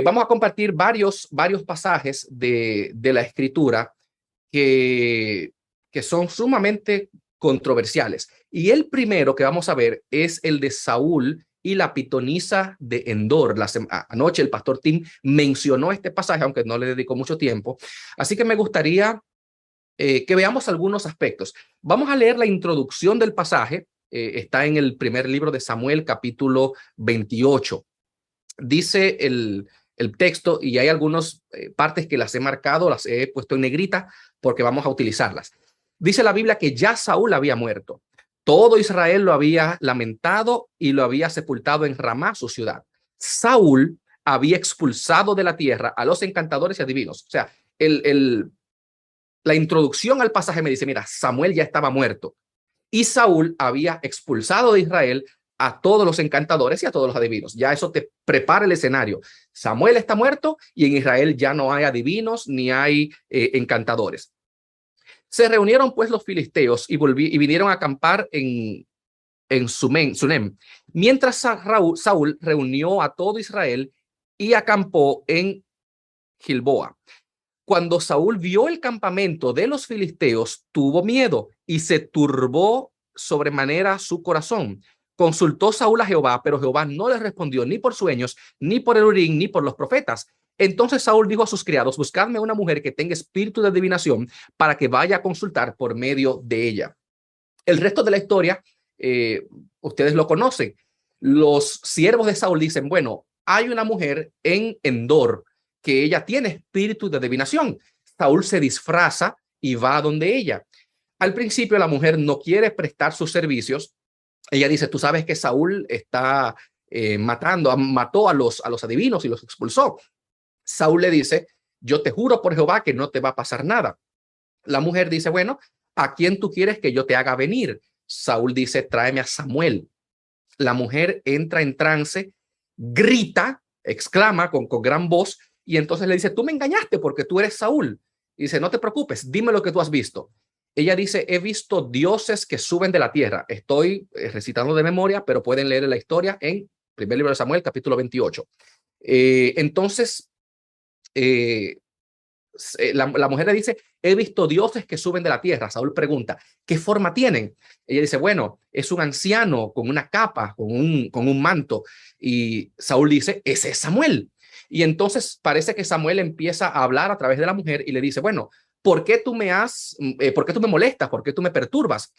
Vamos a compartir varios pasajes de la Escritura que, que son sumamente controversiales. Y el primero que vamos a ver es el de Saúl y la pitonisa de Endor. Anoche el pastor Tim mencionó este pasaje, aunque no le dedicó mucho tiempo. Así que me gustaría que veamos algunos aspectos. Vamos a leer la introducción del pasaje. Está en el primer libro de Samuel, capítulo 28. Dice el texto, y hay algunas partes que las he marcado, las he puesto en negrita porque vamos a utilizarlas. Dice la Biblia que ya Saúl había muerto. Todo Israel lo había lamentado y lo había sepultado en Ramá, su ciudad. Saúl había expulsado de la tierra a los encantadores y adivinos. O sea, la introducción al pasaje me dice, mira, Samuel ya estaba muerto y Saúl había expulsado de Israel a todos los encantadores y a todos los adivinos. Ya eso te prepara el escenario. Samuel está muerto y en Israel ya no hay adivinos ni hay encantadores. Se reunieron pues los filisteos y vinieron a acampar en Sunem, mientras Saúl reunió a todo Israel y acampó en Gilboa. Cuando Saúl vio el campamento de los filisteos, tuvo miedo y se turbó sobremanera su corazón. Consultó Saúl a Jehová, pero Jehová no le respondió ni por sueños, ni por el Urim, ni por los profetas. Entonces Saúl dijo a sus criados, buscadme una mujer que tenga espíritu de adivinación para que vaya a consultar por medio de ella. El resto de la historia, ustedes lo conocen. Los siervos de Saúl dicen, bueno, hay una mujer en Endor que ella tiene espíritu de adivinación. Saúl se disfraza y va a donde ella. Al principio la mujer no quiere prestar sus servicios. Ella dice, tú sabes que Saúl está mató a los adivinos y los expulsó. Saúl le dice, yo te juro por Jehová que no te va a pasar nada. La mujer dice, bueno, ¿a quién tú quieres que yo te haga venir? Saúl dice, tráeme a Samuel. La mujer entra en trance, grita, exclama con gran voz, y entonces le dice, tú me engañaste porque tú eres Saúl. Y dice, no te preocupes, dime lo que tú has visto. Ella dice, he visto dioses que suben de la tierra. Estoy recitando de memoria, pero pueden leer la historia en primer libro de Samuel, capítulo 28. Entonces, la mujer le dice, he visto dioses que suben de la tierra. Saúl pregunta, ¿qué forma tienen? Ella dice, bueno, es un anciano con una capa, con un manto. Y Saúl dice, ese es Samuel. Y entonces parece que Samuel empieza a hablar a través de la mujer y le dice, bueno, ¿por qué tú por qué tú me molestas? ¿Por qué tú me perturbas?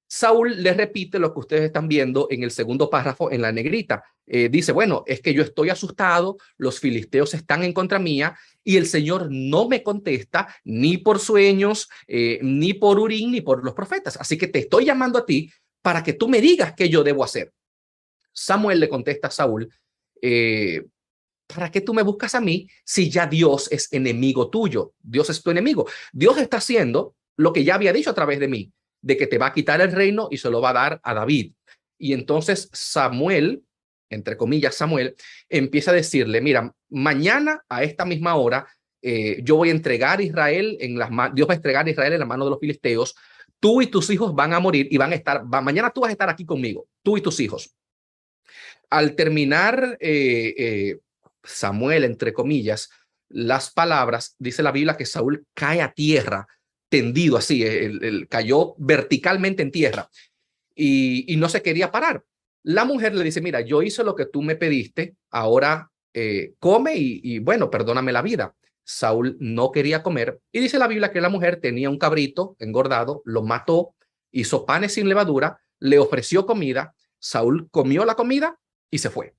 Saúl le repite lo que ustedes están viendo en el segundo párrafo en la negrita. Dice, bueno, es que yo estoy asustado, los filisteos están en contra mía y el Señor no me contesta ni por sueños, ni por Urim, ni por los profetas. Así que te estoy llamando a ti para que tú me digas qué yo debo hacer. Samuel le contesta a Saúl, ¿para qué tú me buscas a mí si ya Dios es enemigo tuyo? Dios es tu enemigo. Dios está haciendo lo que ya había dicho a través de mí, de que te va a quitar el reino y se lo va a dar a David. Y entonces Samuel, entre comillas Samuel, empieza a decirle, mira, mañana a esta misma hora yo voy a entregar a Israel Dios va a entregar a Israel en la mano de los filisteos. Tú y tus hijos van a morir y mañana tú vas a estar aquí conmigo, tú y tus hijos. Al terminar Samuel, entre comillas, las palabras, dice la Biblia que Saúl cae a tierra, tendido así, cayó verticalmente en tierra y no se quería parar. La mujer le dice, mira, yo hice lo que tú me pediste, ahora come y bueno, perdóname la vida. Saúl no quería comer y dice la Biblia que la mujer tenía un cabrito engordado, lo mató, hizo panes sin levadura, le ofreció comida, Saúl comió la comida y se fue.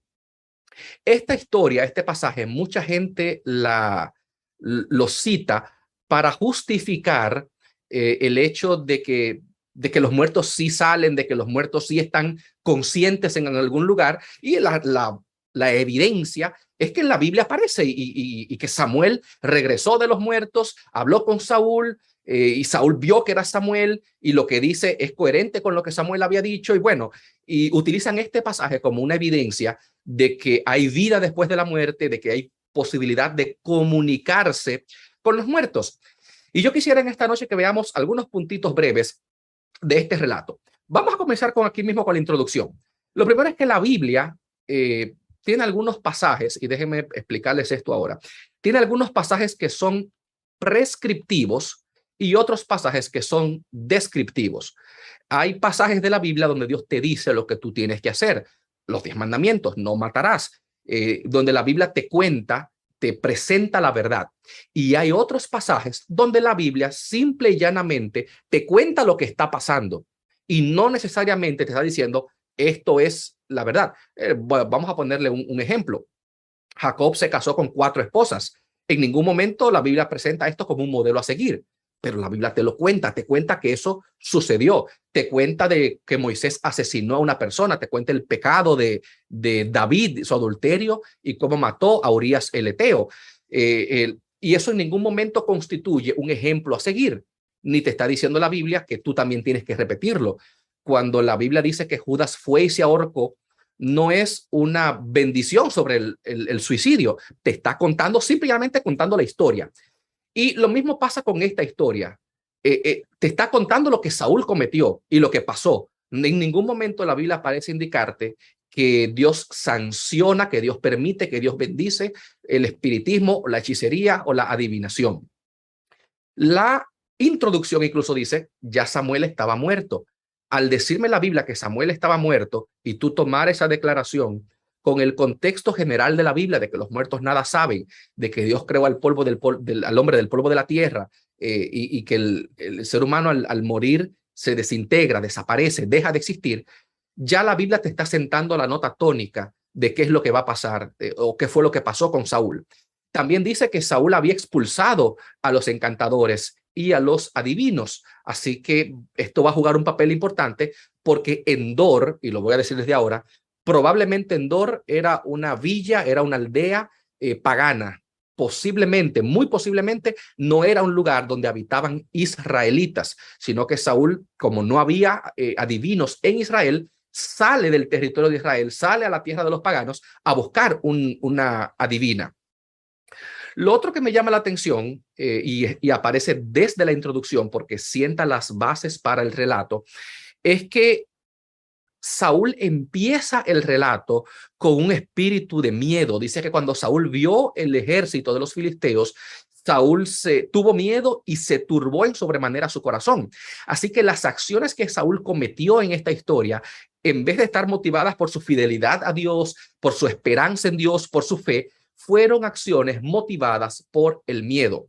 Esta historia, este pasaje, mucha gente lo cita para justificar el hecho de que los muertos sí salen, de que los muertos sí están conscientes en algún lugar, y la evidencia es que en la Biblia aparece y que Samuel regresó de los muertos, habló con Saúl, y Saúl vio que era Samuel y lo que dice es coherente con lo que Samuel había dicho, y bueno, y utilizan este pasaje como una evidencia de que hay vida después de la muerte, de que hay posibilidad de comunicarse con los muertos. Y yo quisiera en esta noche que veamos algunos puntitos breves de este relato. Vamos a comenzar aquí mismo con la introducción. Lo primero es que la Biblia tiene algunos pasajes, y déjenme explicarles esto ahora, tiene algunos pasajes que son prescriptivos y otros pasajes que son descriptivos. Hay pasajes de la Biblia donde Dios te dice lo que tú tienes que hacer. Los 10 mandamientos, no matarás, donde la Biblia te cuenta, te presenta la verdad. Y hay otros pasajes donde la Biblia simple y llanamente te cuenta lo que está pasando y no necesariamente te está diciendo esto es la verdad. Vamos a ponerle un ejemplo. Jacob se casó con 4 esposas. En ningún momento la Biblia presenta esto como un modelo a seguir, pero la Biblia te lo cuenta, te cuenta que eso sucedió, te cuenta de que Moisés asesinó a una persona, te cuenta el pecado de David, su adulterio, y cómo mató a Urías el Eteo. Y eso en ningún momento constituye un ejemplo a seguir, ni te está diciendo la Biblia que tú también tienes que repetirlo. Cuando la Biblia dice que Judas fue y se ahorcó, no es una bendición sobre el suicidio, te está contando, simplemente contando la historia. Y lo mismo pasa con esta historia. Te está contando lo que Saúl cometió y lo que pasó. En ningún momento la Biblia parece indicarte que Dios sanciona, que Dios permite, que Dios bendice el espiritismo, la hechicería o la adivinación. La introducción incluso dice, ya Samuel estaba muerto. Al decirme la Biblia que Samuel estaba muerto y tú tomar esa declaración con el contexto general de la Biblia de que los muertos nada saben, de que Dios creó al polvo al hombre del polvo de la tierra, y que el ser humano al morir se desintegra, desaparece, deja de existir, ya la Biblia te está sentando la nota tónica de qué es lo que va a pasar, o qué fue lo que pasó con Saúl. También dice que Saúl había expulsado a los encantadores y a los adivinos. Así que esto va a jugar un papel importante porque Endor, y lo voy a decir desde ahora, probablemente Endor era una villa, era una aldea pagana. Posiblemente, muy posiblemente, no era un lugar donde habitaban israelitas, sino que Saúl, como no había adivinos en Israel, sale del territorio de Israel, sale a la tierra de los paganos a buscar una adivina. Lo otro que me llama la atención, y aparece desde la introducción porque sienta las bases para el relato, es que Saúl empieza el relato con un espíritu de miedo. Dice que cuando Saúl vio el ejército de los filisteos, Saúl se tuvo miedo y se turbó en sobremanera su corazón. Así que las acciones que Saúl cometió en esta historia, en vez de estar motivadas por su fidelidad a Dios, por su esperanza en Dios, por su fe, fueron acciones motivadas por el miedo.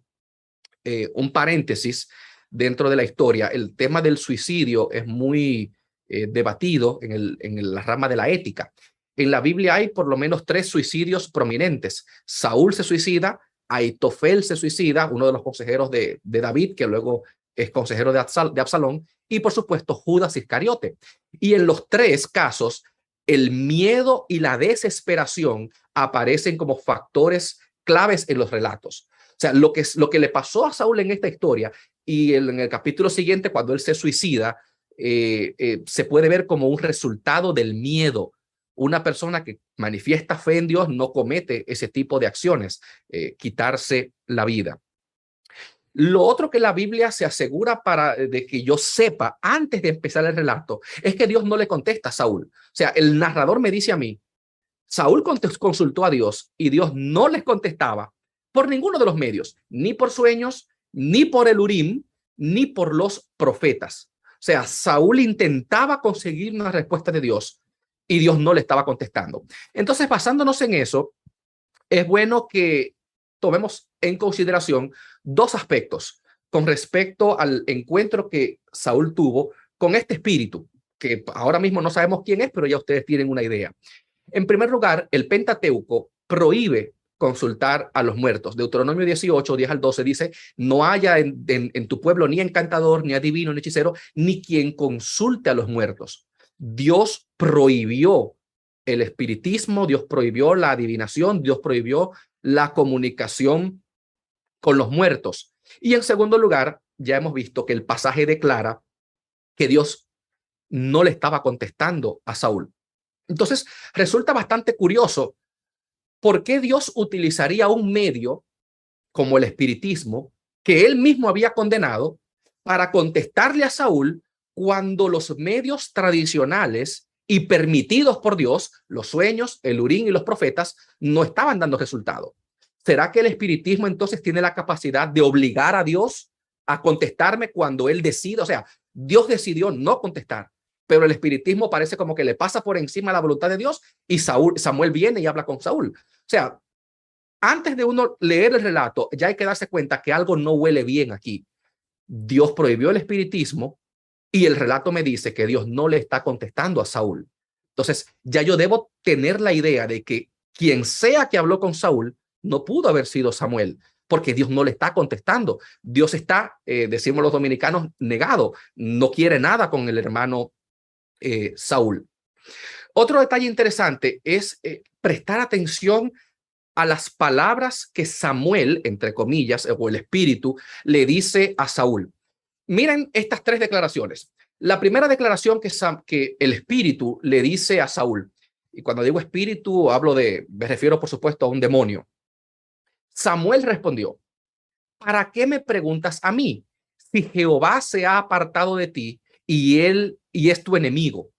Un paréntesis dentro de la historia, el tema del suicidio es muy debatido en la rama de la ética. En la Biblia hay por lo menos 3 suicidios prominentes. Saúl se suicida, Aitofel se suicida, uno de los consejeros de David, que luego es consejero de Absalón, y por supuesto Judas Iscariote. Y en los 3 casos, el miedo y la desesperación aparecen como factores claves en los relatos. O sea, lo que le pasó a Saúl en esta historia y en el capítulo siguiente, cuando él se suicida, se puede ver como un resultado del miedo. Una persona que manifiesta fe en Dios no comete ese tipo de acciones, quitarse la vida. Lo otro que la Biblia se asegura de que yo sepa antes de empezar el relato es que Dios no le contesta a Saúl. O sea, el narrador me dice a mí, Saúl consultó a Dios y Dios no les contestaba por ninguno de los medios, ni por sueños, ni por el Urim, ni por los profetas. O sea, Saúl intentaba conseguir una respuesta de Dios y Dios no le estaba contestando. Entonces, basándonos en eso, es bueno que tomemos en consideración 2 aspectos con respecto al encuentro que Saúl tuvo con este espíritu, que ahora mismo no sabemos quién es, pero ya ustedes tienen una idea. En primer lugar, el Pentateuco prohíbe consultar a los muertos. Deuteronomio 18, 10 al 12 dice, no haya en tu pueblo ni encantador, ni adivino, ni hechicero, ni quien consulte a los muertos. Dios prohibió el espiritismo, Dios prohibió la adivinación, Dios prohibió la comunicación con los muertos. Y en segundo lugar, ya hemos visto que el pasaje declara que Dios no le estaba contestando a Saúl. Entonces, resulta bastante curioso por qué Dios utilizaría un medio como el espiritismo que él mismo había condenado para contestarle a Saúl cuando los medios tradicionales y permitidos por Dios, los sueños, el Urim y los profetas, no estaban dando resultado. ¿Será que el espiritismo entonces tiene la capacidad de obligar a Dios a contestarme cuando él decide? O sea, Dios decidió no contestar, pero el espiritismo parece como que le pasa por encima la voluntad de Dios y Samuel viene y habla con Saúl. O sea, antes de uno leer el relato, ya hay que darse cuenta que algo no huele bien aquí. Dios prohibió el espiritismo y el relato me dice que Dios no le está contestando a Saúl. Entonces, ya yo debo tener la idea de que quien sea que habló con Saúl no pudo haber sido Samuel, porque Dios no le está contestando. Dios está, decimos los dominicanos, negado. No quiere nada con el hermano Saúl. Otro detalle interesante es prestar atención a las palabras que Samuel, entre comillas, o el espíritu, le dice a Saúl. Miren estas tres declaraciones. La primera declaración que el espíritu le dice a Saúl, y cuando digo espíritu, me refiero por supuesto a un demonio. Samuel respondió, ¿para qué me preguntas a mí? Si Jehová se ha apartado de ti y es tu enemigo.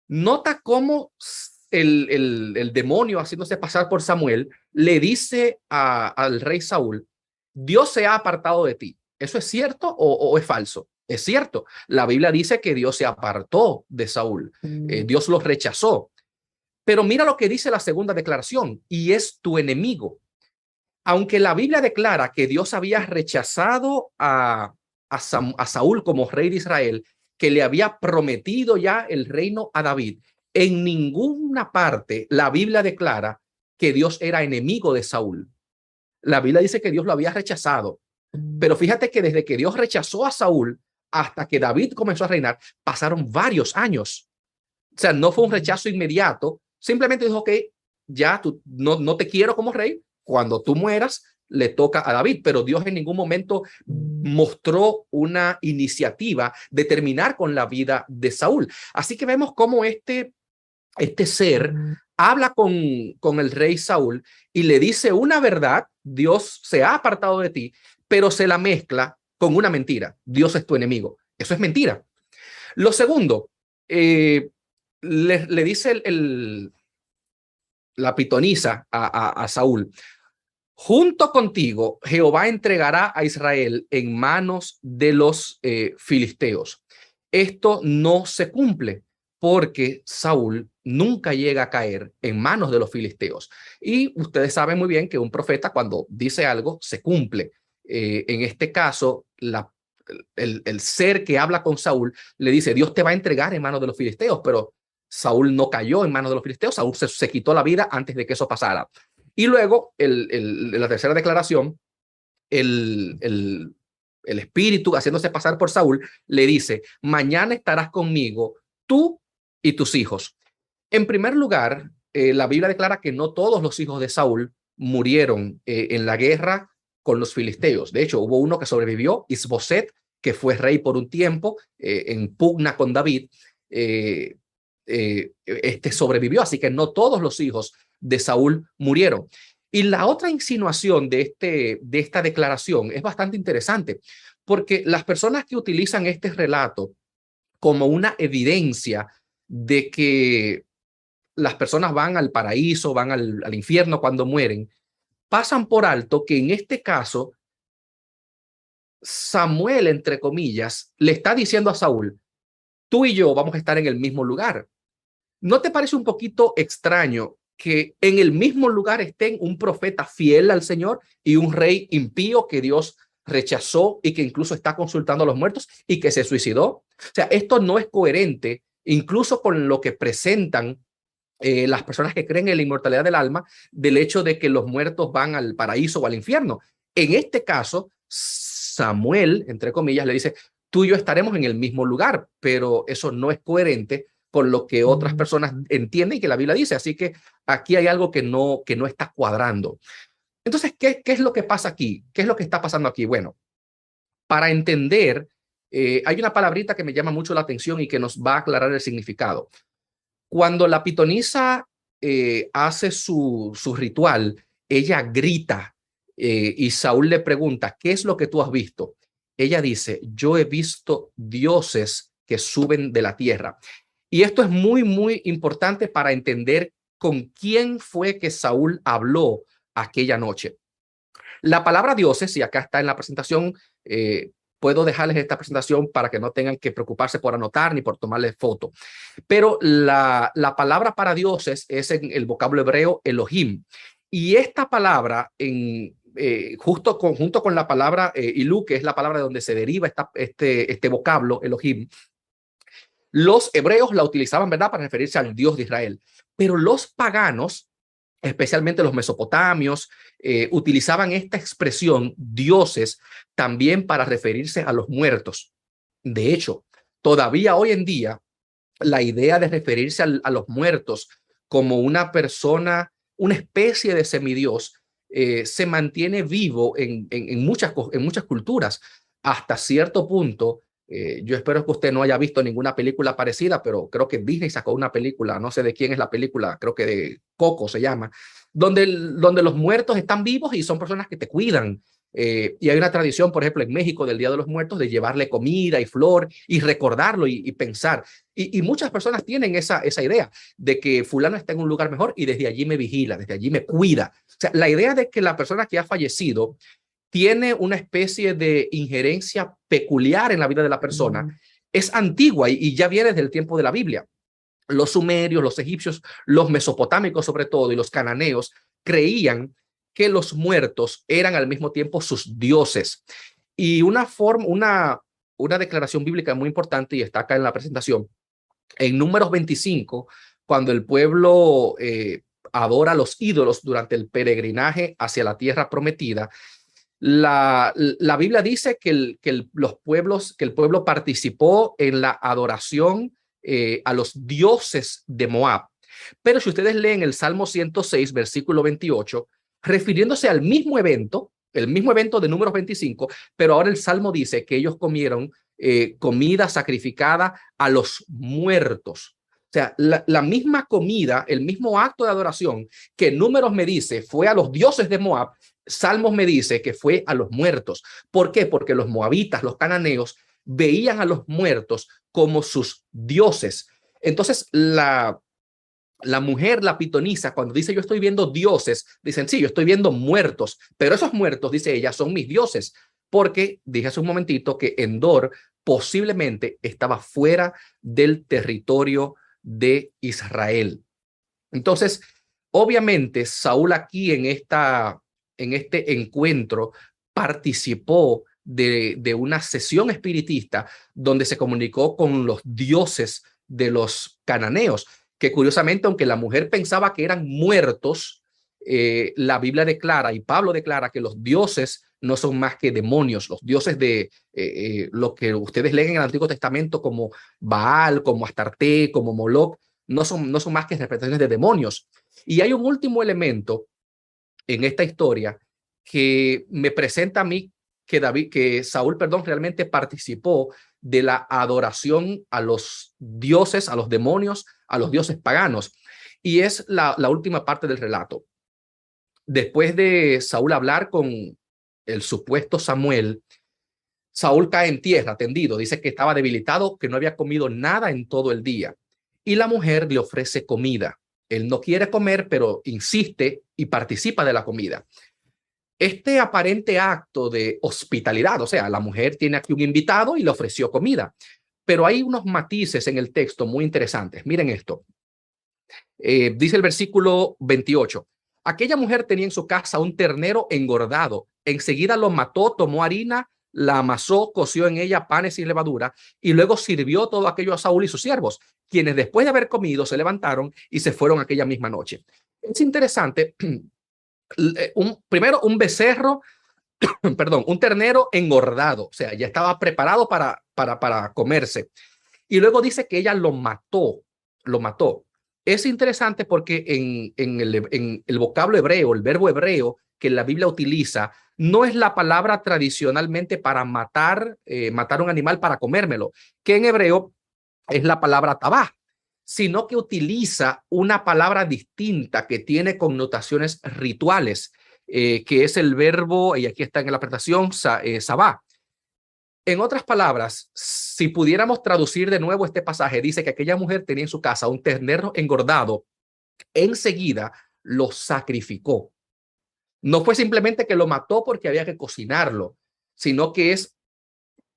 Nota cómo el demonio, haciéndose pasar por Samuel, le dice al rey Saúl, Dios se ha apartado de ti. ¿Eso es cierto o es falso? Es cierto. La Biblia dice que Dios se apartó de Saúl. Dios los rechazó. Pero mira lo que dice la segunda declaración, y es tu enemigo. Aunque la Biblia declara que Dios había rechazado a Saúl como rey de Israel, que le había prometido ya el reino a David, en ninguna parte la Biblia declara que Dios era enemigo de Saúl. La Biblia dice que Dios lo había rechazado. Pero fíjate que desde que Dios rechazó a Saúl hasta que David comenzó a reinar, pasaron varios años. O sea, no fue un rechazo inmediato. Simplemente dijo que ya tú no te quiero como rey. Cuando tú mueras, le toca a David. Pero Dios en ningún momento mostró una iniciativa de terminar con la vida de Saúl. Así que vemos cómo este ser habla con el rey Saúl y le dice una verdad, Dios se ha apartado de ti, pero se la mezcla con una mentira. Dios es tu enemigo. Eso es mentira. Lo segundo, le dice la pitonisa a Saúl, junto contigo Jehová entregará a Israel en manos de los filisteos. Esto no se cumple porque Saúl nunca llega a caer en manos de los filisteos. Y ustedes saben muy bien que un profeta cuando dice algo se cumple. En este caso, el ser que habla con Saúl le dice, Dios te va a entregar en manos de los filisteos, pero Saúl no cayó en manos de los filisteos, Saúl se quitó la vida antes de que eso pasara. Y luego, la tercera declaración, el espíritu haciéndose pasar por Saúl le dice, mañana estarás conmigo, tú y tus hijos. En primer lugar, la Biblia declara que no todos los hijos de Saúl murieron en la guerra con los filisteos. De hecho, hubo uno que sobrevivió, Isboset, que fue rey por un tiempo en pugna con David. Este sobrevivió, así que no todos los hijos de Saúl murieron. Y la otra insinuación de esta declaración es bastante interesante, porque las personas que utilizan este relato como una evidencia de que las personas van al paraíso, van al infierno cuando mueren, pasan por alto que en este caso Samuel, entre comillas, le está diciendo a Saúl, tú y yo vamos a estar en el mismo lugar. ¿No te parece un poquito extraño que en el mismo lugar estén un profeta fiel al Señor y un rey impío que Dios rechazó y que incluso está consultando a los muertos y que se suicidó? O sea, esto no es coherente incluso con lo que presentan las personas que creen en la inmortalidad del alma, del hecho de que los muertos van al paraíso o al infierno. En este caso, Samuel, entre comillas, le dice, tú y yo estaremos en el mismo lugar, pero eso no es coherente con lo que otras personas entienden que la Biblia dice. Así que aquí hay algo que no está cuadrando. Entonces, ¿qué es lo que pasa aquí? ¿Qué es lo que está pasando aquí? Bueno, para entender, hay una palabrita que me llama mucho la atención y que nos va a aclarar el significado. Cuando la pitonisa hace su ritual, ella grita y Saúl le pregunta, ¿qué es lo que tú has visto? Ella dice, yo he visto dioses que suben de la tierra. Y esto es muy, muy importante para entender con quién fue que Saúl habló aquella noche. La palabra dioses, y acá está en la presentación, puedo dejarles esta presentación para que no tengan que preocuparse por anotar ni por tomarle foto. Pero la palabra para dioses es en el vocablo hebreo Elohim. Y esta palabra, junto con la palabra Ilú, que es la palabra de donde se deriva este vocablo Elohim, los hebreos la utilizaban, ¿verdad?, para referirse al Dios de Israel. Pero los paganos, especialmente los mesopotamios, utilizaban esta expresión dioses también para referirse a los muertos. De hecho, todavía hoy en día, la idea de referirse a los muertos como una persona, una especie de semidios, se mantiene vivo en muchas culturas. Hasta cierto punto, yo espero que usted no haya visto ninguna película parecida, pero creo que Disney sacó una película, no sé de quién es la película, creo que de Coco se llama, donde los muertos están vivos y son personas que te cuidan. Y hay una tradición, por ejemplo, en México del Día de los Muertos, de llevarle comida y flor y recordarlo y pensar. Y muchas personas tienen esa idea de que fulano está en un lugar mejor y desde allí me vigila, desde allí me cuida. O sea, la idea de que la persona que ha fallecido tiene una especie de injerencia peculiar en la vida de la persona es antigua y ya viene desde el tiempo de la Biblia. Los sumerios, los egipcios, los mesopotámicos sobre todo y los cananeos creían que los muertos eran al mismo tiempo sus dioses. Y una declaración bíblica muy importante, y está acá en la presentación, en Números 25, cuando el pueblo adora a los ídolos durante el peregrinaje hacia la tierra prometida, la Biblia dice que el pueblo participó en la adoración a los dioses de Moab. Pero si ustedes leen el Salmo 106, versículo 28, refiriéndose al mismo evento, el mismo evento de Números 25, pero ahora el Salmo dice que ellos comieron comida sacrificada a los muertos. O sea, la misma comida, el mismo acto de adoración que Números me dice fue a los dioses de Moab, Salmos me dice que fue a los muertos. ¿Por qué? Porque los moabitas, los cananeos, veían a los muertos como sus dioses. Entonces, la mujer, la pitonisa, cuando dice yo estoy viendo dioses, dicen sí, yo estoy viendo muertos, pero esos muertos, dice ella, son mis dioses, porque dije hace un momentito que Endor posiblemente estaba fuera del territorio de Israel. Entonces, obviamente, Saúl aquí en este encuentro participó de una sesión espiritista donde se comunicó con los dioses de los cananeos, que curiosamente, aunque la mujer pensaba que eran muertos, la Biblia declara y Pablo declara que los dioses no son más que demonios, los dioses de lo que ustedes leen en el Antiguo Testamento como Baal, como Astarte, como Moloch, no son más que representaciones de demonios. Y hay un último elemento en esta historia que me presenta a mí que Saúl, perdón, realmente participó de la adoración a los dioses, a los demonios, a los dioses paganos. Y es la última parte del relato. Después de Saúl hablar con el supuesto Samuel, Saúl cae en tierra, tendido. Dice que estaba debilitado, que no había comido nada en todo el día. Y la mujer le ofrece comida. Él no quiere comer, pero insiste y participa de la comida. Este aparente acto de hospitalidad, o sea, la mujer tiene aquí un invitado y le ofreció comida. Pero hay unos matices en el texto muy interesantes. Miren esto. Dice el versículo 28. Aquella mujer tenía en su casa un ternero engordado. Enseguida lo mató, tomó harina, la amasó, coció en ella panes y levadura y luego sirvió todo aquello a Saúl y sus siervos, quienes después de haber comido se levantaron y se fueron aquella misma noche. Es interesante, primero un becerro, perdón, un ternero engordado, o sea, ya estaba preparado para comerse. Y luego dice que ella lo mató. Es interesante porque en el vocablo hebreo, el verbo hebreo que la Biblia utiliza, no es la palabra tradicionalmente para matar un animal para comérmelo, que en hebreo es la palabra tabá, sino que utiliza una palabra distinta que tiene connotaciones rituales, que es el verbo, y aquí está en la presentación, sabá. En otras palabras, si pudiéramos traducir de nuevo este pasaje, dice que aquella mujer tenía en su casa un ternero engordado, enseguida lo sacrificó. No fue simplemente que lo mató porque había que cocinarlo, sino que es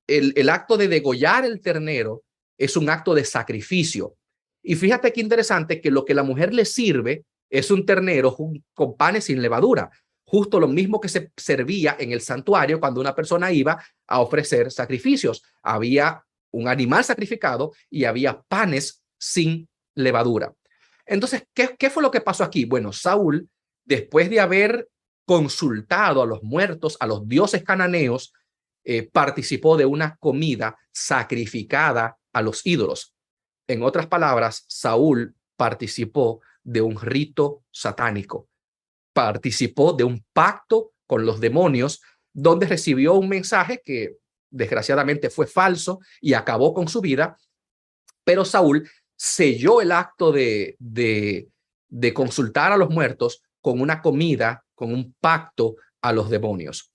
el acto de degollar el ternero es un acto de sacrificio. Y fíjate qué interesante que lo que la mujer le sirve es un ternero con panes sin levadura, justo lo mismo que se servía en el santuario cuando una persona iba a ofrecer sacrificios. Había un animal sacrificado y había panes sin levadura. Entonces, ¿qué fue lo que pasó aquí? Bueno, Saúl, después de haber consultado a los muertos, a los dioses cananeos, participó de una comida sacrificada a los ídolos. En otras palabras, Saúl participó de un rito satánico, participó de un pacto con los demonios, donde recibió un mensaje que desgraciadamente fue falso y acabó con su vida, pero Saúl selló el acto de consultar a los muertos con una comida, con un pacto a los demonios.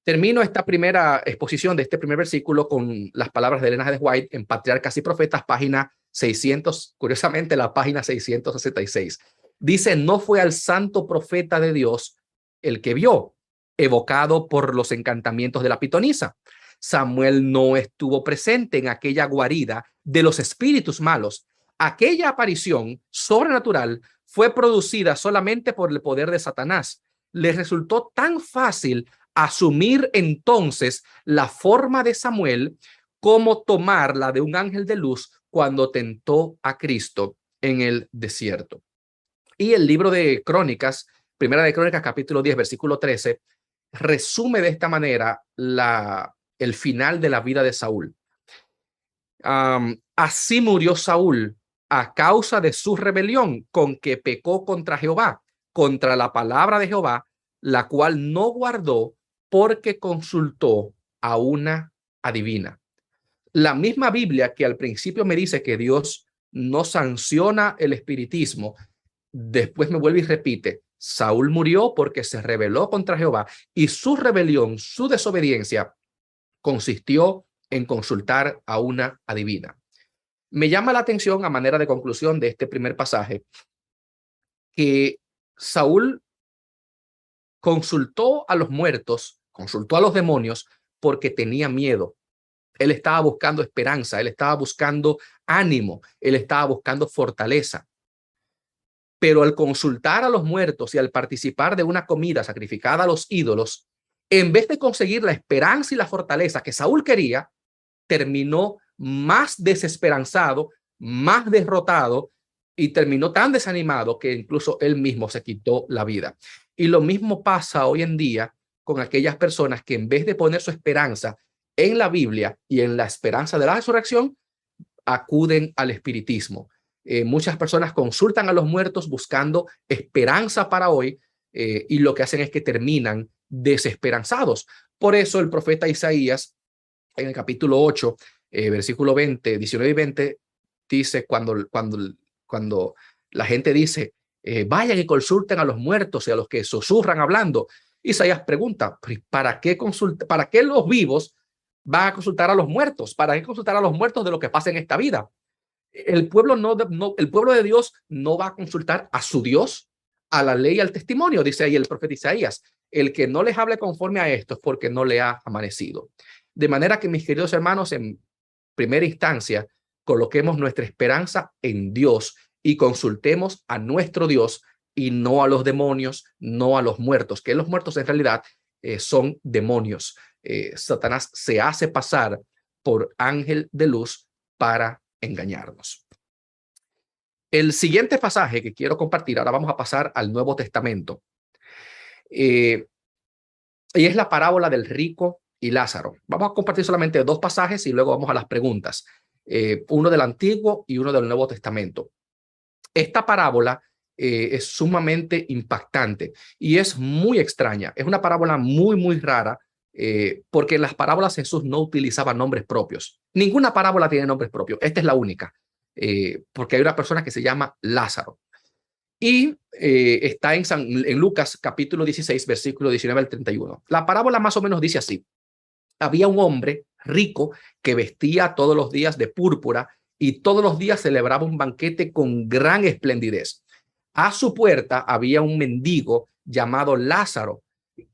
Termino esta primera exposición de este primer versículo con las palabras de Elena G. White en Patriarcas y Profetas, página 600, curiosamente la página 666. Dice, no fue al santo profeta de Dios el que vio, evocado por los encantamientos de la pitonisa. Samuel no estuvo presente en aquella guarida de los espíritus malos. Aquella aparición sobrenatural fue producida solamente por el poder de Satanás. Le resultó tan fácil asumir entonces la forma de Samuel como tomar la de un ángel de luz cuando tentó a Cristo en el desierto. Y el libro de Crónicas, Primera de Crónicas, capítulo 10, versículo 13, resume de esta manera el final de la vida de Saúl. Así murió Saúl a causa de su rebelión con que pecó contra Jehová, contra la palabra de Jehová, la cual no guardó porque consultó a una adivina. La misma Biblia que al principio me dice que Dios no sanciona el espiritismo, después me vuelve y repite, Saúl murió porque se rebeló contra Jehová y su rebelión, su desobediencia, consistió en consultar a una adivina. Me llama la atención a manera de conclusión de este primer pasaje que Saúl consultó a los muertos, consultó a los demonios porque tenía miedo. Él estaba buscando esperanza, él estaba buscando ánimo, él estaba buscando fortaleza. Pero al consultar a los muertos y al participar de una comida sacrificada a los ídolos, en vez de conseguir la esperanza y la fortaleza que Saúl quería, terminó más desesperanzado, más derrotado y terminó tan desanimado que incluso él mismo se quitó la vida. Y lo mismo pasa hoy en día con aquellas personas que en vez de poner su esperanza en la Biblia y en la esperanza de la resurrección, acuden al espiritismo. Muchas personas consultan a los muertos buscando esperanza para hoy y lo que hacen es que terminan desesperanzados. Por eso el profeta Isaías en el capítulo 8, versículo 20, 19 y 20, dice cuando la gente dice, vayan y consulten a los muertos y a los que susurran hablando. Isaías pregunta, ¿para qué los vivos van a consultar a los muertos? ¿Para qué consultar a los muertos de lo que pasa en esta vida? El pueblo el pueblo de Dios no va a consultar a su Dios, a la ley y al testimonio, dice ahí el profeta Isaías. El que no les hable conforme a esto es porque no le ha amanecido. De manera que, mis queridos hermanos, en primera instancia, coloquemos nuestra esperanza en Dios y consultemos a nuestro Dios y no a los demonios, no a los muertos, que los muertos en realidad son demonios. Satanás se hace pasar por ángel de luz para engañarnos. El siguiente pasaje que quiero compartir, ahora vamos a pasar al Nuevo Testamento, y es la parábola del rico y Lázaro. Vamos a compartir solamente dos pasajes y luego vamos a las preguntas, uno del Antiguo y uno del Nuevo Testamento. Esta parábola es sumamente impactante y es muy extraña. Es una parábola muy, muy rara porque en las parábolas Jesús no utilizaba nombres propios. Ninguna parábola tiene nombres propios. Esta es la única, porque hay una persona que se llama Lázaro. Y está en Lucas capítulo 16, versículo 19 al 31. La parábola más o menos dice así. Había un hombre rico que vestía todos los días de púrpura y todos los días celebraba un banquete con gran esplendidez. A su puerta había un mendigo llamado Lázaro,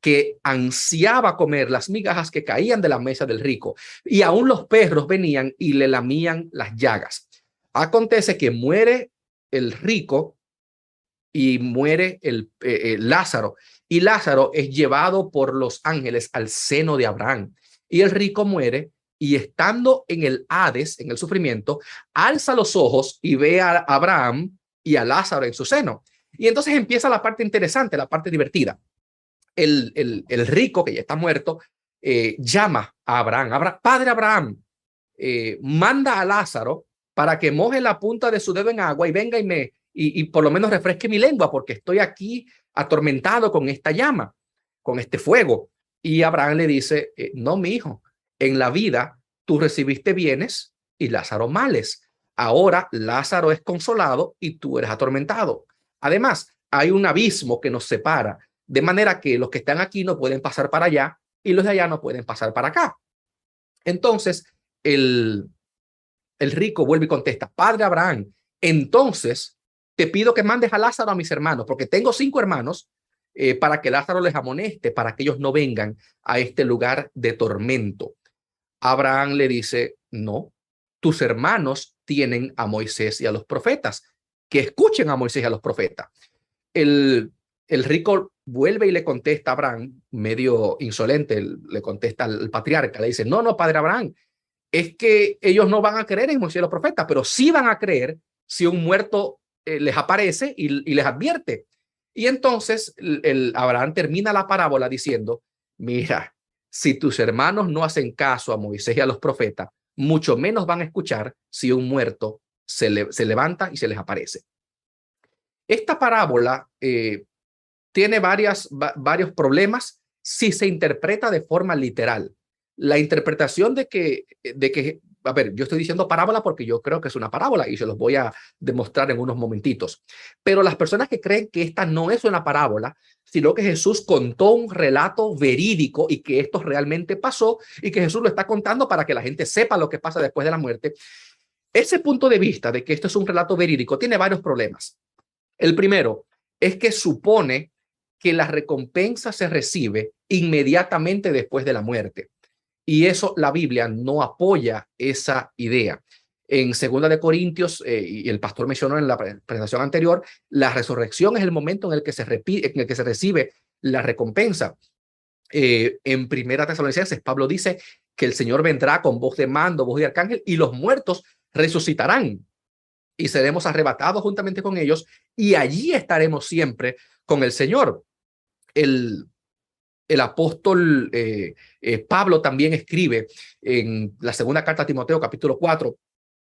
que ansiaba comer las migajas que caían de la mesa del rico, y aún los perros venían y le lamían las llagas. Acontece que muere el rico y muere Lázaro, y Lázaro es llevado por los ángeles al seno de Abraham, y el rico muere, y estando en el Hades, en el sufrimiento, alza los ojos y ve a Abraham y a Lázaro en su seno. Y entonces empieza la parte interesante, la parte divertida. El rico, que ya está muerto, llama a Abraham, Padre Abraham, manda a Lázaro para que moje la punta de su dedo en agua y venga y por lo menos refresque mi lengua, porque estoy aquí atormentado con esta llama, con este fuego. Y Abraham le dice, no, mi hijo, en la vida tú recibiste bienes y Lázaro males. Ahora Lázaro es consolado y tú eres atormentado. Además, hay un abismo que nos separa, de manera que los que están aquí no pueden pasar para allá y los de allá no pueden pasar para acá. Entonces, el rico vuelve y contesta, Padre Abraham, entonces te pido que mandes a Lázaro a mis hermanos, porque tengo 5 hermanos, para que Lázaro les amoneste, para que ellos no vengan a este lugar de tormento. Abraham le dice, no, tus hermanos tienen a Moisés y a los profetas, que escuchen a Moisés y a los profetas. El rico vuelve y le contesta a Abraham, medio insolente, le contesta al patriarca, le dice, no, no, padre Abraham, es que ellos no van a creer en Moisés y los profetas, pero sí van a creer si un muerto les aparece y les advierte. Y entonces Abraham termina la parábola diciendo, mira, si tus hermanos no hacen caso a Moisés y a los profetas, mucho menos van a escuchar si un muerto se levanta y se les aparece. Esta parábola tiene varios problemas si se interpreta de forma literal. La interpretación de que, a ver, yo estoy diciendo parábola porque yo creo que es una parábola y se los voy a demostrar en unos momentitos. Pero las personas que creen que esta no es una parábola, sino que Jesús contó un relato verídico y que esto realmente pasó y que Jesús lo está contando para que la gente sepa lo que pasa después de la muerte, ese punto de vista de que esto es un relato verídico tiene varios problemas. El primero es que supone que la recompensa se recibe inmediatamente después de la muerte. Y eso la Biblia no apoya esa idea. En 2 Corintios, y el pastor mencionó en la presentación anterior, la resurrección es el momento en el que se recibe la recompensa. En 1 Tesalonicenses, Pablo dice que el Señor vendrá con voz de mando, voz de arcángel, y los muertos resucitarán y seremos arrebatados juntamente con ellos, y allí estaremos siempre con el Señor. El apóstol Pablo también escribe en la segunda carta a Timoteo, capítulo 4,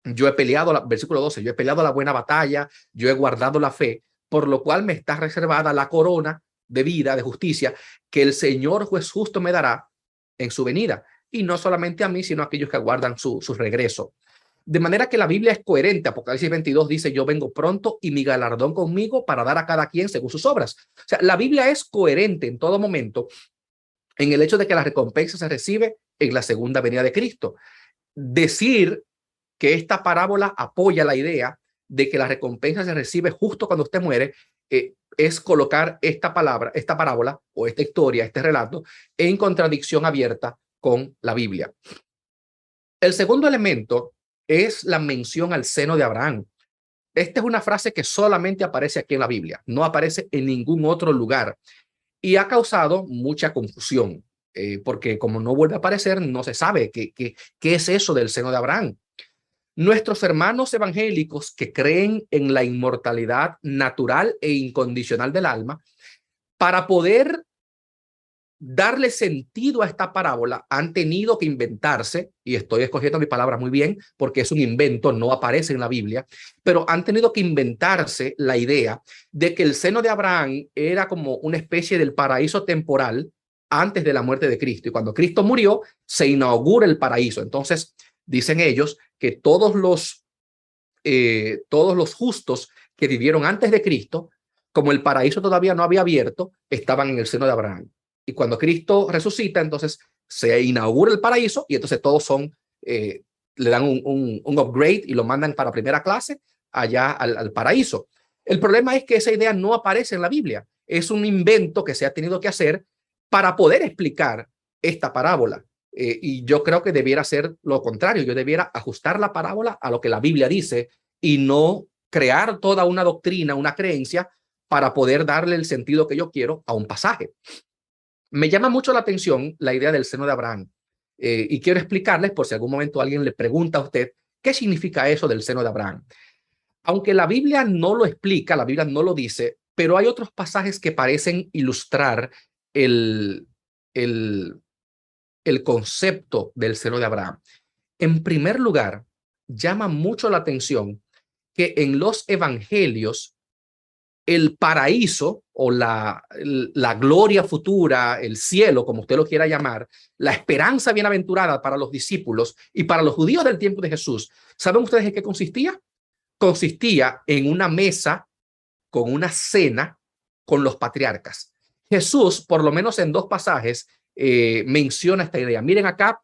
yo he peleado, versículo 12, yo he peleado la buena batalla, yo he guardado la fe, por lo cual me está reservada la corona de vida, de justicia, que el Señor juez justo me dará en su venida, y no solamente a mí, sino a aquellos que aguardan su regreso. De manera que la Biblia es coherente. Apocalipsis 22 dice, yo vengo pronto y mi galardón conmigo para dar a cada quien según sus obras. O sea, la Biblia es coherente en todo momento en el hecho de que la recompensa se recibe en la segunda venida de Cristo. Decir que esta parábola apoya la idea de que la recompensa se recibe justo cuando usted muere, es colocar esta parábola o esta historia, este relato, en contradicción abierta con la Biblia. El segundo elemento es la mención al seno de Abraham. Esta es una frase que solamente aparece aquí en la Biblia, no aparece en ningún otro lugar y ha causado mucha confusión, porque como no vuelve a aparecer, no se sabe qué es eso del seno de Abraham. Nuestros hermanos evangélicos que creen en la inmortalidad natural e incondicional del alma, para poder darle sentido a esta parábola, han tenido que inventarse, y estoy escogiendo mi palabra muy bien porque es un invento, no aparece en la Biblia, pero han tenido que inventarse la idea de que el seno de Abraham era como una especie del paraíso temporal antes de la muerte de Cristo, y cuando Cristo murió se inaugura el paraíso. Entonces dicen ellos que todos los justos que vivieron antes de Cristo, como el paraíso todavía no había abierto, estaban en el seno de Abraham. Y cuando Cristo resucita, entonces se inaugura el paraíso y entonces todos le dan un upgrade y lo mandan para primera clase allá al paraíso. El problema es que esa idea no aparece en la Biblia. Es un invento que se ha tenido que hacer para poder explicar esta parábola. Y yo creo que debiera ser lo contrario. Yo debiera ajustar la parábola a lo que la Biblia dice y no crear toda una doctrina, una creencia para poder darle el sentido que yo quiero a un pasaje. Me llama mucho la atención la idea del seno de Abraham. Y quiero explicarles, por si algún momento alguien le pregunta a usted, ¿qué significa eso del seno de Abraham? Aunque la Biblia no lo explica, la Biblia no lo dice, pero hay otros pasajes que parecen ilustrar el, el, el concepto del seno de Abraham. En primer lugar, llama mucho la atención que en los evangelios el paraíso o la gloria futura, el cielo, como usted lo quiera llamar, la esperanza bienaventurada para los discípulos y para los judíos del tiempo de Jesús, ¿saben ustedes en qué consistía? Consistía en una mesa con una cena con los patriarcas. Jesús, por lo menos en dos pasajes, menciona esta idea. Miren acá,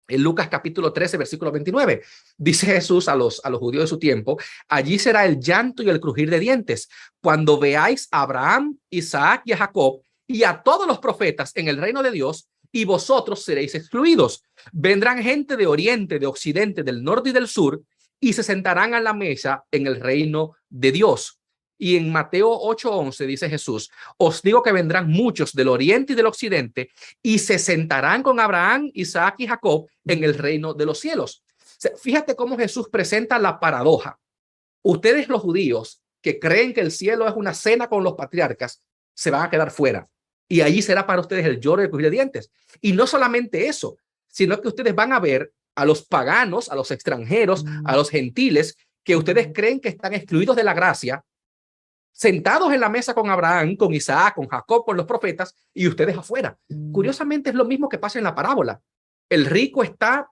en Lucas capítulo 13, versículo 29, dice Jesús a los judíos de su tiempo, allí será el llanto y el crujir de dientes, cuando veáis a Abraham, Isaac y a Jacob y a todos los profetas en el reino de Dios, y vosotros seréis excluidos. Vendrán gente de oriente, de occidente, del norte y del sur, y se sentarán a la mesa en el reino de Dios. Y en Mateo 8:11 dice Jesús, os digo que vendrán muchos del oriente y del occidente y se sentarán con Abraham, Isaac y Jacob en el reino de los cielos. O sea, fíjate cómo Jesús presenta la paradoja. Ustedes los judíos que creen que el cielo es una cena con los patriarcas, se van a quedar fuera. Y allí será para ustedes el lloro y el crujir de dientes. Y no solamente eso, sino que ustedes van a ver a los paganos, a los extranjeros, a los gentiles, que ustedes creen que están excluidos de la gracia, sentados en la mesa con Abraham, con Isaac, con Jacob, con los profetas, y ustedes afuera. Curiosamente es lo mismo que pasa en la parábola. El rico está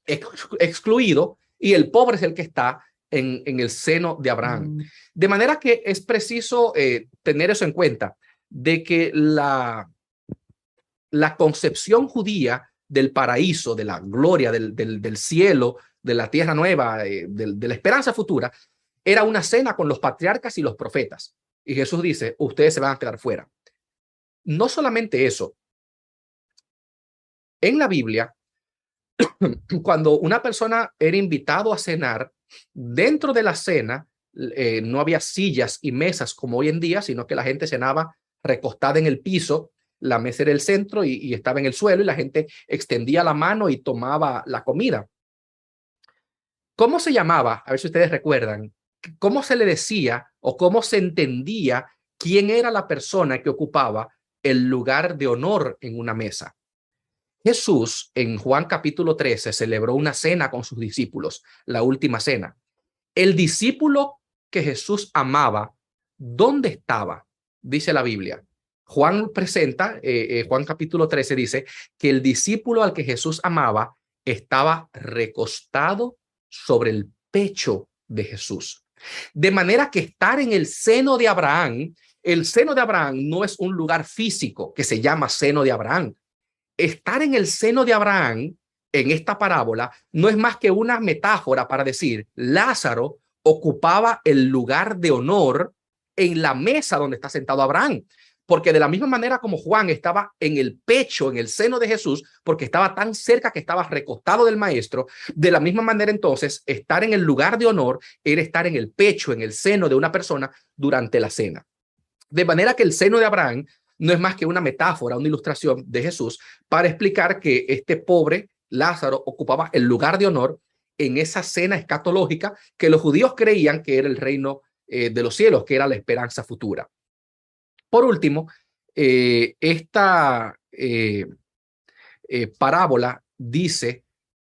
excluido y el pobre es el que está en el seno de Abraham. De manera que es preciso tener eso en cuenta, de que la concepción judía del paraíso, de la gloria, del cielo, de la tierra nueva, de la esperanza futura, era una cena con los patriarcas y los profetas. Y Jesús dice, ustedes se van a quedar fuera. No solamente eso. En la Biblia, cuando una persona era invitado a cenar, dentro de la cena no había sillas y mesas como hoy en día, sino que la gente cenaba recostada en el piso, la mesa era el centro y estaba en el suelo y la gente extendía la mano y tomaba la comida. ¿Cómo se llamaba? A ver si ustedes recuerdan. ¿Cómo se le decía o cómo se entendía quién era la persona que ocupaba el lugar de honor en una mesa? Jesús en Juan capítulo 13 celebró una cena con sus discípulos, la última cena. El discípulo que Jesús amaba, ¿dónde estaba? Dice la Biblia. Juan presenta, Juan capítulo 13 dice que el discípulo al que Jesús amaba estaba recostado sobre el pecho de Jesús. De manera que estar en el seno de Abraham, el seno de Abraham no es un lugar físico que se llama seno de Abraham. Estar en el seno de Abraham en esta parábola no es más que una metáfora para decir Lázaro ocupaba el lugar de honor en la mesa donde está sentado Abraham. Porque de la misma manera como Juan estaba en el pecho, en el seno de Jesús, porque estaba tan cerca que estaba recostado del maestro, de la misma manera entonces estar en el lugar de honor era estar en el pecho, en el seno de una persona durante la cena. De manera que el seno de Abraham no es más que una metáfora, una ilustración de Jesús para explicar que este pobre Lázaro ocupaba el lugar de honor en esa cena escatológica que los judíos creían que era el reino de los cielos, que era la esperanza futura. Por último, esta parábola dice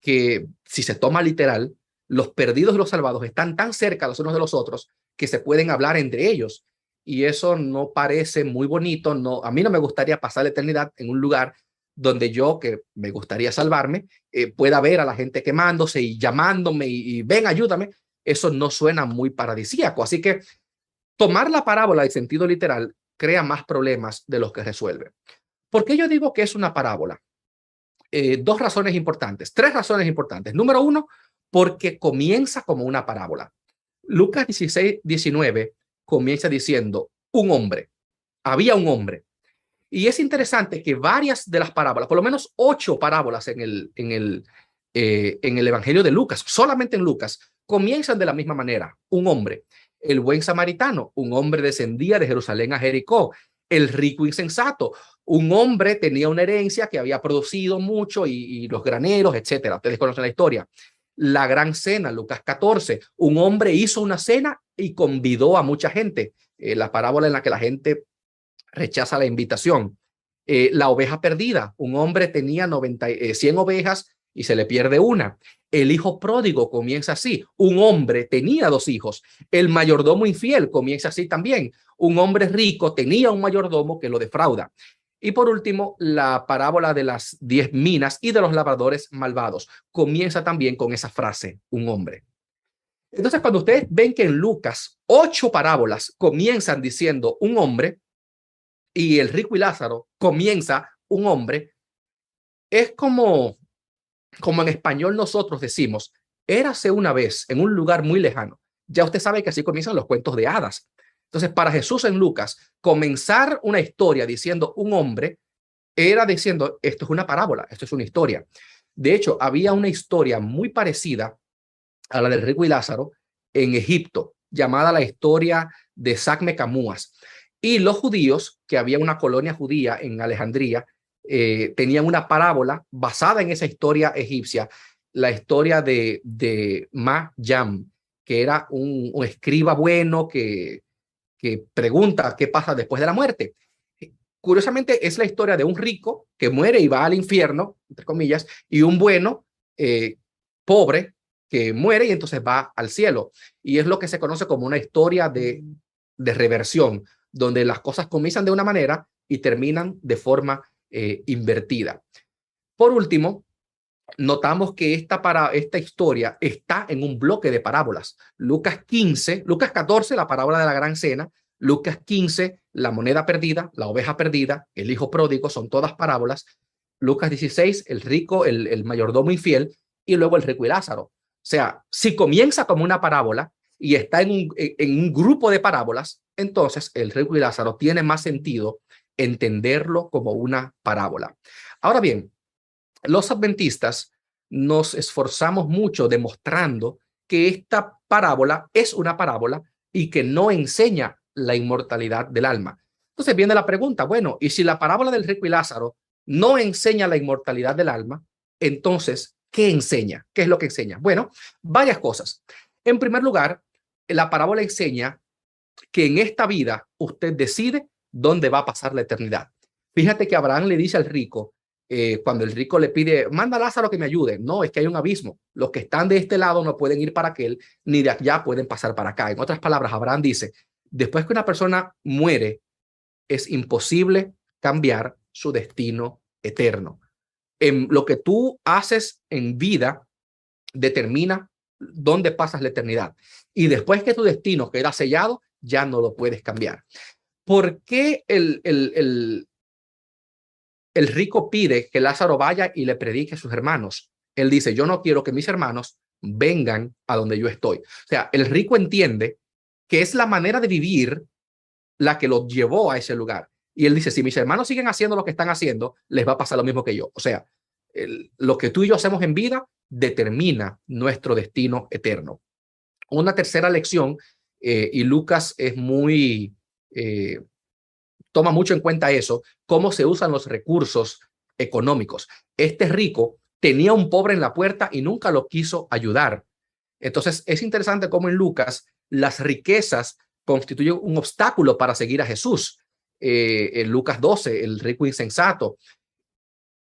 que si se toma literal, los perdidos y los salvados están tan cerca los unos de los otros que se pueden hablar entre ellos. Y eso no parece muy bonito. No, a mí no me gustaría pasar la eternidad en un lugar donde yo, que me gustaría salvarme, pueda ver a la gente quemándose y llamándome y ven, ayúdame. Eso no suena muy paradisíaco. Así que tomar la parábola en sentido literal crea más problemas de los que resuelve. ¿Por qué yo digo que es una parábola? dos razones importantes, tres razones importantes. Número uno, porque comienza como una parábola. Lucas 16:19 comienza diciendo un hombre, había un hombre. Y es interesante que varias de las parábolas, por lo menos 8 parábolas en el Evangelio de Lucas, solamente en Lucas, comienzan de la misma manera. Un hombre, el buen samaritano, un hombre descendía de Jerusalén a Jericó, el rico insensato, un hombre tenía una herencia que había producido mucho y los graneros, etcétera. Ustedes conocen la historia. La gran cena, Lucas 14, un hombre hizo una cena y convidó a mucha gente. La parábola en la que la gente rechaza la invitación. La oveja perdida, un hombre tenía 100 ovejas y se le pierde una. El hijo pródigo comienza así. Un hombre tenía 2 hijos. El mayordomo infiel comienza así también. Un hombre rico tenía un mayordomo que lo defrauda. Y por último, la parábola de las 10 minas y de los labradores malvados comienza también con esa frase, un hombre. Entonces, cuando ustedes ven que en Lucas 8 parábolas comienzan diciendo un hombre, y el rico y Lázaro comienza un hombre, es como en español nosotros decimos, érase una vez en un lugar muy lejano. Ya usted sabe que así comienzan los cuentos de hadas. Entonces, para Jesús en Lucas, comenzar una historia diciendo un hombre era diciendo, esto es una parábola, esto es una historia. De hecho, había una historia muy parecida a la del rico y Lázaro en Egipto, llamada la historia de Sacme Camúas. Y los judíos, que había una colonia judía en Alejandría, tenían una parábola basada en esa historia egipcia, la historia de Ma Yam, que era un escriba bueno que pregunta qué pasa después de la muerte. Curiosamente, es la historia de un rico que muere y va al infierno, entre comillas, y un bueno, pobre, que muere y entonces va al cielo. Y es lo que se conoce como una historia de reversión, donde las cosas comienzan de una manera y terminan de forma invertida. Por último, notamos que esta historia está en un bloque de parábolas. Lucas 15, Lucas 14, la parábola de la gran cena, Lucas 15, la moneda perdida, la oveja perdida, el hijo pródigo, son todas parábolas. Lucas 16, el rico, el mayordomo infiel, y luego el rico y Lázaro. O sea, si comienza como una parábola y está en un grupo de parábolas, entonces el rico y Lázaro tiene más sentido entenderlo como una parábola. Ahora bien, los adventistas nos esforzamos mucho demostrando que esta parábola es una parábola y que no enseña la inmortalidad del alma. Entonces viene la pregunta, bueno, ¿y si la parábola del rico y Lázaro no enseña la inmortalidad del alma, entonces, ¿qué enseña? ¿Qué es lo que enseña? Bueno, varias cosas. En primer lugar, la parábola enseña que en esta vida usted decide dónde va a pasar la eternidad. Fíjate que Abraham le dice al rico, cuando el rico le pide, manda a Lázaro que me ayude. No, es que hay un abismo. Los que están de este lado no pueden ir para aquel, ni de allá pueden pasar para acá. En otras palabras, Abraham dice, después que una persona muere, es imposible cambiar su destino eterno. En lo que tú haces en vida determina dónde pasas la eternidad. Y después que tu destino queda sellado, ya no lo puedes cambiar. ¿Por qué el rico pide que Lázaro vaya y le predique a sus hermanos? Él dice, yo no quiero que mis hermanos vengan a donde yo estoy. O sea, el rico entiende que es la manera de vivir la que los llevó a ese lugar. Y él dice, si mis hermanos siguen haciendo lo que están haciendo, les va a pasar lo mismo que yo. O sea, lo que tú y yo hacemos en vida determina nuestro destino eterno. Una tercera lección, y Lucas es toma mucho en cuenta eso, cómo se usan los recursos económicos. Este rico tenía un pobre en la puerta y nunca lo quiso ayudar. Entonces, es interesante cómo en Lucas las riquezas constituyen un obstáculo para seguir a Jesús. En Lucas 12, el rico insensato.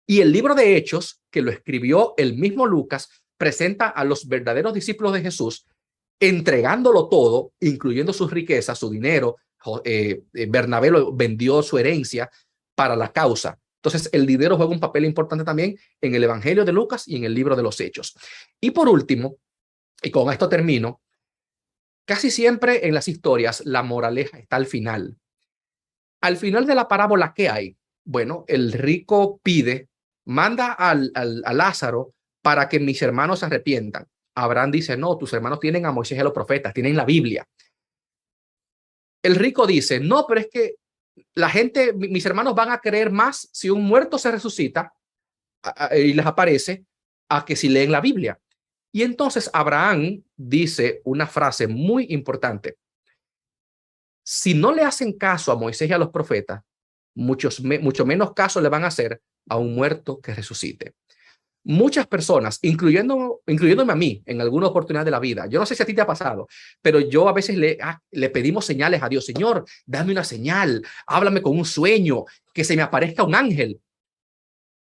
Y el libro de Hechos, que lo escribió el mismo Lucas, presenta a los verdaderos discípulos de Jesús entregándolo todo, incluyendo sus riquezas, su dinero. Bernabé vendió su herencia para la causa. Entonces, el dinero juega un papel importante también en el Evangelio de Lucas y en el libro de los Hechos. Y por último, y con esto termino, casi siempre en las historias la moraleja está al final. Al final de la parábola, ¿qué hay? Bueno, el rico pide manda a Lázaro para que mis hermanos se arrepientan. Abraham dice, no, tus hermanos tienen a Moisés y a los profetas, tienen la Biblia. El rico dice, no, pero es que la gente, mis hermanos van a creer más si un muerto se resucita y les aparece a que si leen la Biblia. Y entonces Abraham dice una frase muy importante. Si no le hacen caso a Moisés y a los profetas, mucho menos caso le van a hacer a un muerto que resucite. Muchas personas, incluyéndome a mí en alguna oportunidad de la vida, yo no sé si a ti te ha pasado, pero yo a veces le pedimos señales a Dios. Señor, dame una señal, háblame con un sueño, que se me aparezca un ángel.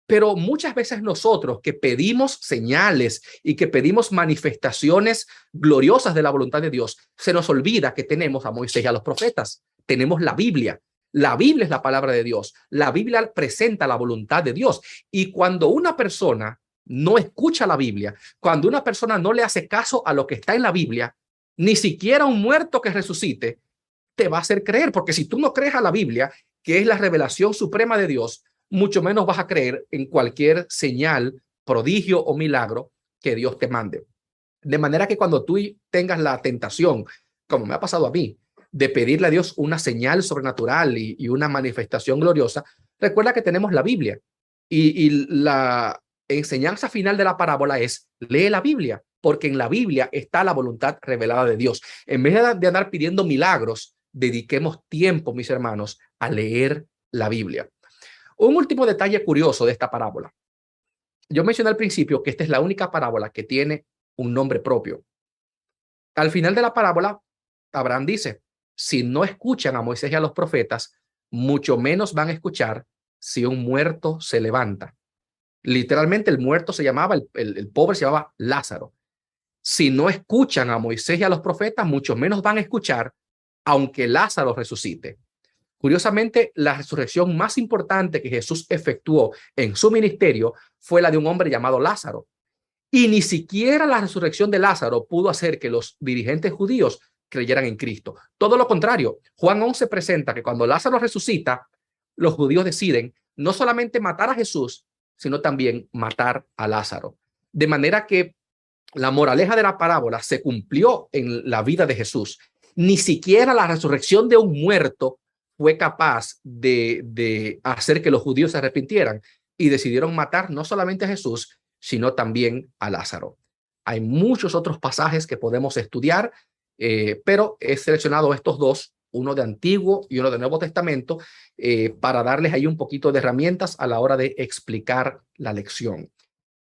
Pero muchas veces nosotros que pedimos señales y que pedimos manifestaciones gloriosas de la voluntad de Dios, se nos olvida que tenemos a Moisés y a los profetas. Tenemos la Biblia. La Biblia es la palabra de Dios. La Biblia presenta la voluntad de Dios. Y cuando una persona no escucha la Biblia, cuando una persona no le hace caso a lo que está en la Biblia, ni siquiera un muerto que resucite te va a hacer creer. Porque si tú no crees a la Biblia, que es la revelación suprema de Dios, mucho menos vas a creer en cualquier señal, prodigio o milagro que Dios te mande. De manera que cuando tú tengas la tentación, como me ha pasado a mí, de pedirle a Dios una señal sobrenatural y una manifestación gloriosa, recuerda que tenemos la Biblia. Y la enseñanza final de la parábola es, lee la Biblia, porque en la Biblia está la voluntad revelada de Dios. En vez de andar pidiendo milagros, dediquemos tiempo, mis hermanos, a leer la Biblia. Un último detalle curioso de esta parábola. Yo mencioné al principio que esta es la única parábola que tiene un nombre propio. Al final de la parábola, Abraham dice, si no escuchan a Moisés y a los profetas, mucho menos van a escuchar si un muerto se levanta. Literalmente el muerto se llamaba, el pobre se llamaba Lázaro. Si no escuchan a Moisés y a los profetas, mucho menos van a escuchar, aunque Lázaro resucite. Curiosamente, la resurrección más importante que Jesús efectuó en su ministerio fue la de un hombre llamado Lázaro. Y ni siquiera la resurrección de Lázaro pudo hacer que los dirigentes judíos creyeran en Cristo. Todo lo contrario, Juan 11 presenta que cuando Lázaro resucita, los judíos deciden no solamente matar a Jesús, sino también matar a Lázaro. De manera que la moraleja de la parábola se cumplió en la vida de Jesús. Ni siquiera la resurrección de un muerto fue capaz de hacer que los judíos se arrepintieran y decidieron matar no solamente a Jesús, sino también a Lázaro. Hay muchos otros pasajes que podemos estudiar, pero he seleccionado estos dos, uno de Antiguo y uno de Nuevo Testamento, para darles ahí un poquito de herramientas a la hora de explicar la lección.